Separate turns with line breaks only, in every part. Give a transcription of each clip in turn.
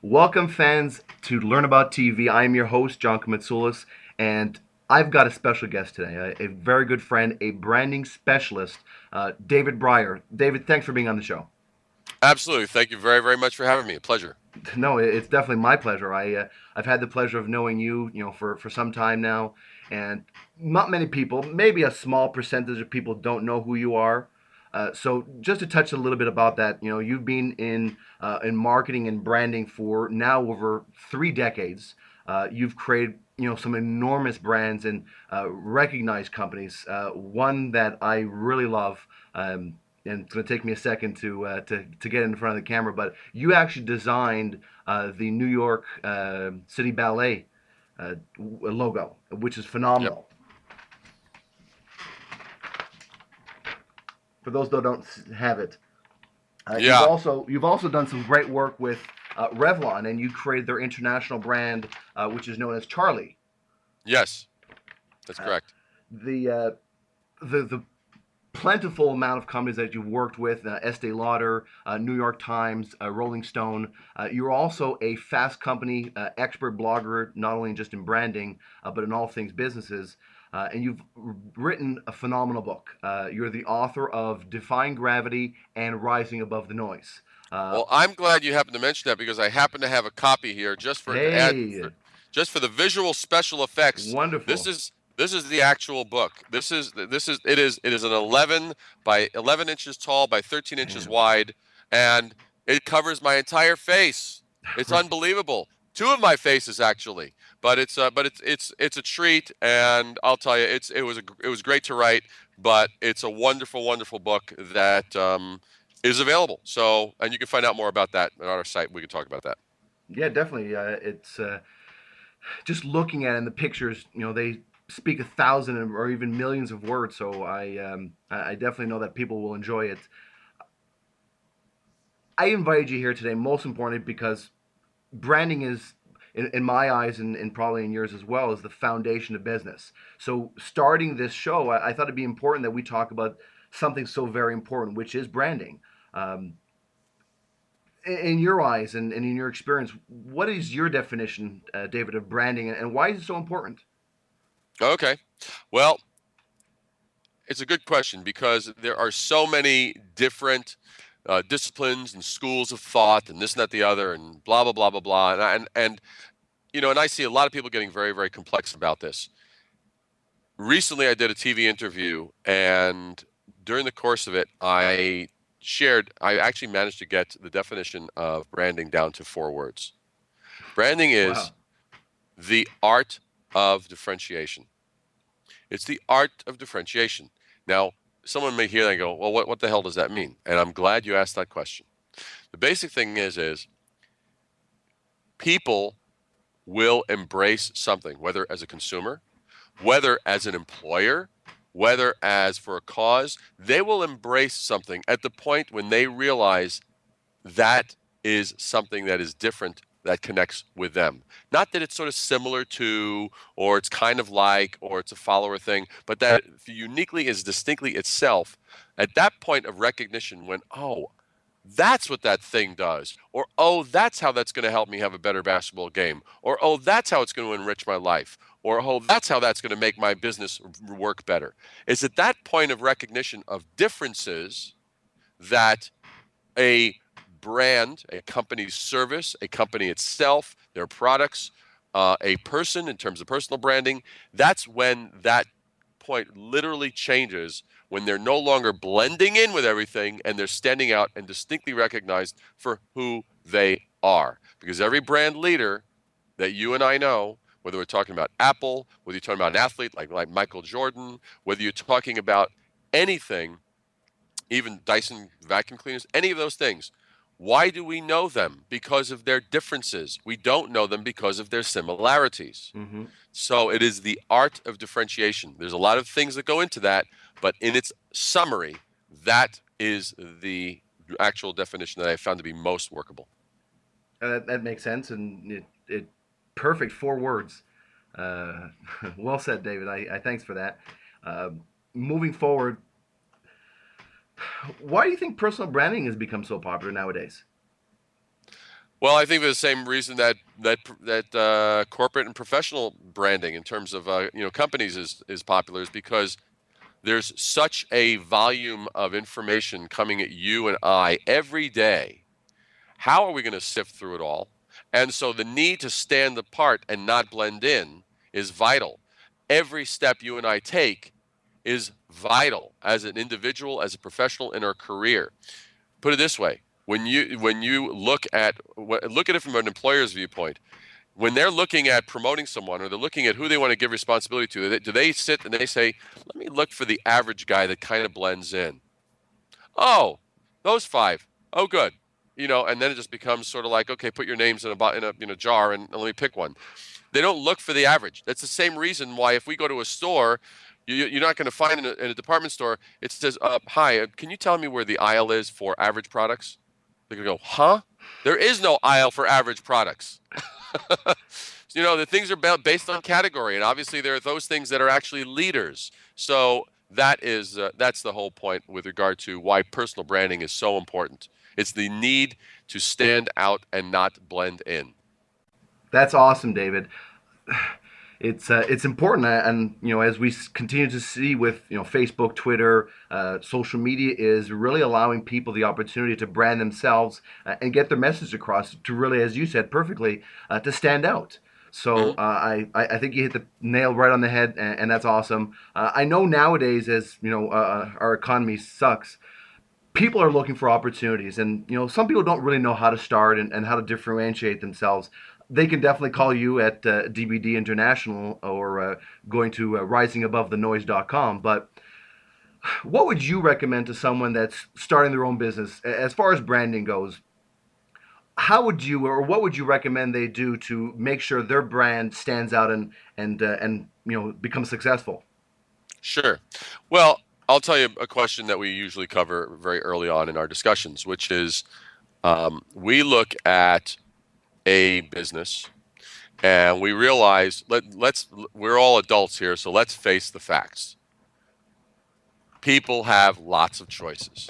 Welcome, fans, to Learn About TV. I am your host, John Kamatsoulis, and I've got a special guest today, a very good friend, a branding specialist, David Brier. David, thanks for being on the show.
Absolutely. Thank you very, very much for having me. A pleasure.
No, it's definitely my pleasure. I've had the pleasure of knowing you, for some time now, and not many people, maybe a small percentage of people, don't know who you are. So just to touch a little bit about that, you've been in marketing and branding for now over 3 decades. You've created some enormous brands and recognized companies. One that I really love. And it's going to take me a second to get in front of the camera, but you actually designed the New York City Ballet logo, which is
Yep.
phenomenal. For those that don't have it,
Yeah.
you've also done some great work with Revlon, and you created their international brand, which is known as Charlie.
Yes. That's
Uh,
correct.
the uh, the plentiful amount of companies that you've worked with, Estee Lauder, New York Times, Rolling Stone. You're also a Fast Company expert blogger, not only just in branding, but in all things businesses. And you've written a phenomenal book. You're the author of Defying Gravity and Rising Above the Noise. Uh,
Well, I'm glad you happened to mention that because I happen to have a copy here just for to add
hey,
for, just for the visual special effects. This
wonderful.
is this is the actual book. It is an 11 by 11 inches tall by 13 inches
Man,
wide, and it covers my entire face. It's
right.
unbelievable. Two of my faces actually, but it's a treat, and I'll tell you, it was great to write, but it's a wonderful, wonderful book that is available. So, and you can find out more about that on our site. We can talk about that.
Yeah, definitely. It's just looking at it in the pictures, they speak 1,000 or even millions of words. So I definitely know that people will enjoy it. I invited you here today, most importantly, because branding is, in my eyes and probably in yours as well, is the foundation of business. So starting this show, I thought it'd be important that we talk about something so very important, which is branding. Um, in your eyes and in your experience, what is your definition, David, of branding, and why is it so important?
Okay. Well, it's a good question because there are so many different disciplines and schools of thought and this and that the other and blah blah blah blah blah and I see a lot of people getting very, very complex about this. Recently, I did a TV interview, and during the course of it, I actually managed to get the definition of branding down to 4 words. Branding is
Wow.
the art of differentiation. It's the art of differentiation. Now, someone may hear that and go, well, what the hell does that mean? And I'm glad you asked that question. The basic thing is people will embrace something, whether as a consumer, whether as an employer, whether as for a cause, they will embrace something at the point when they realize that is something that is different that connects with them. Not that it's sort of similar to, or it's kind of like, or it's a follower thing, but that uniquely is distinctly itself. At that point of recognition, when, oh, that's what that thing does, or oh, that's how that's going to help me have a better basketball game, or oh, that's how it's going to enrich my life, or oh, that's how that's going to make my business work better. It's at that point of recognition of differences that a brand, a company's service, a company itself, their products, a person in terms of personal branding, that's when that point literally changes when they're no longer blending in with everything and they're standing out and distinctly recognized for who they are. Because every brand leader that you and I know, whether we're talking about Apple, whether you're talking about an athlete like Michael Jordan, whether you're talking about anything, even Dyson vacuum cleaners, any of those things. Why do we know them? Because of their differences. We don't know them because of their similarities.
Hmm.
So it is the art of differentiation. There's a lot of things that go into that, but in its summary, that is the actual definition that I found to be most workable.
That makes sense, and it perfect 4 words. Uh, well said, David. I thanks for that. Moving forward, why do you think personal branding has become so popular nowadays?
Well, I think for the same reason that corporate and professional branding in terms of companies is popular is because there's such a volume of information coming at you and I every day. How are we going to sift through it all? And so the need to stand apart and not blend in is vital. Every step you and I take is vital as an individual, as a professional in our career. Put it this way: when you look at it from an employer's viewpoint, when they're looking at promoting someone or they're looking at who they want to give responsibility to, do they sit and they say, "Let me look for the average guy that kind of blends in"? Oh, those five. Oh, good. And then it just becomes sort of like, okay, put your names in a jar and let me pick one. They don't look for the average. That's the same reason why if we go to a store, you're not going to find in a department store, it says, "Hi, can you tell me where the aisle is for average products?" They're going to go, "Huh? There is no aisle for average products." The things are based on category, and obviously there are those things that are actually leaders. So that's the whole point with regard to why personal branding is so important. It's the need to stand out and not blend in.
That's awesome, David. It's important, and as we continue to see with Facebook, Twitter, social media is really allowing people the opportunity to brand themselves and get their message across to really, as you said perfectly, to stand out. So
Hmm.
I think you hit the nail right on the head, and that's awesome. I know nowadays, as our economy sucks, people are looking for opportunities, and some people don't really know how to start and how to differentiate themselves. They can definitely call you at DBD International or going to risingabovethenoise.com. But what would you recommend to someone that's starting their own business as far as branding goes? How would you, or what would you recommend they do to make sure their brand stands out and becomes successful?
Sure. Well, I'll tell you a question that we usually cover very early on in our discussions, which is we look at a business and we realize we're all adults here, so let's face the facts. People have lots of choices.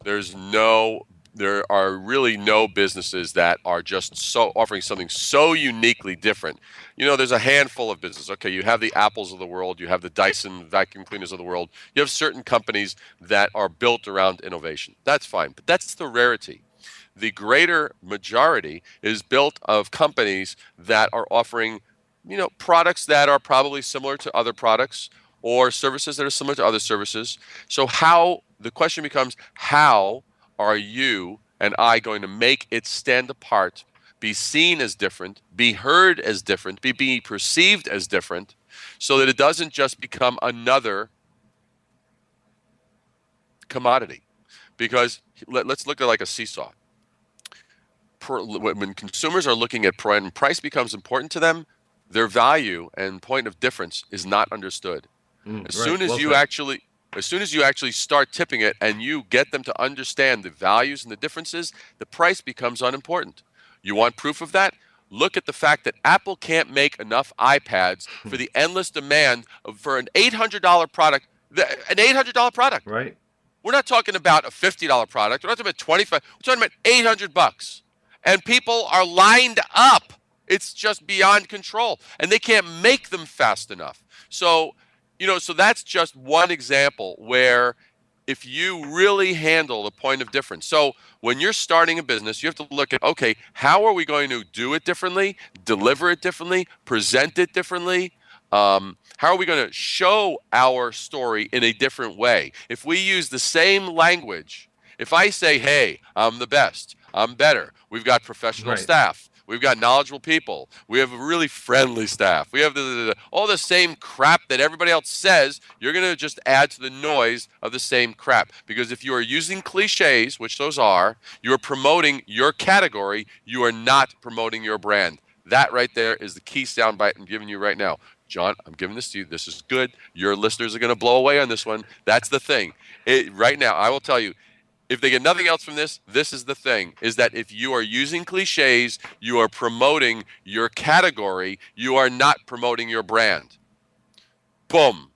There's no there are really no businesses that are just so offering something so uniquely different. There's a handful of businesses. Okay, you have the Apples of the world, you have the Dyson vacuum cleaners of the world. You have certain companies that are built around innovation. That's fine, but that's the rarity. The greater majority is built of companies that are offering, products that are probably similar to other products or services that are similar to other services. So how the question becomes, how are you and I going to make it stand apart, be seen as different, be heard as different, be perceived as different, so that it doesn't just become another commodity? Because let's look at like a seesaw. When consumers are looking at price becomes important to them, their value and point of difference is not understood. As
Right.
soon as
Well
you
said.
actually as soon as you actually start tipping it and you get them to understand the values and the differences, the price becomes unimportant. You want proof of that? Look at the fact that Apple can't make enough iPads for the endless demand for an $800 product, an $800 product.
Right.
We're not talking about a $50 product. We're not talking about 25. We're talking about $800. And people are lined up. It's just beyond control. And they can't make them fast enough. So that's just one example where if you really handle the point of difference. So when you're starting a business, you have to look at, okay, how are we going to do it differently, deliver it differently, present it differently? How are we going to show our story in a different way? If we use the same language, if I say, hey, I'm the best, I'm better, we've got professional
Right.
staff, we've got knowledgeable people, we have a really friendly staff, we have all the same crap that everybody else says, you're going to just add to the noise of the same crap. Because if you are using cliches, which those are, you are promoting your category, you are not promoting your brand. That right there is the key soundbite I'm giving you right now. John, I'm giving this to you. This is good. Your listeners are going to blow away on this one. That's the thing. Right now, I will tell you, if they get nothing else from this, this is the thing, is that if you are using cliches, you are promoting your category, you are not promoting your brand. Boom.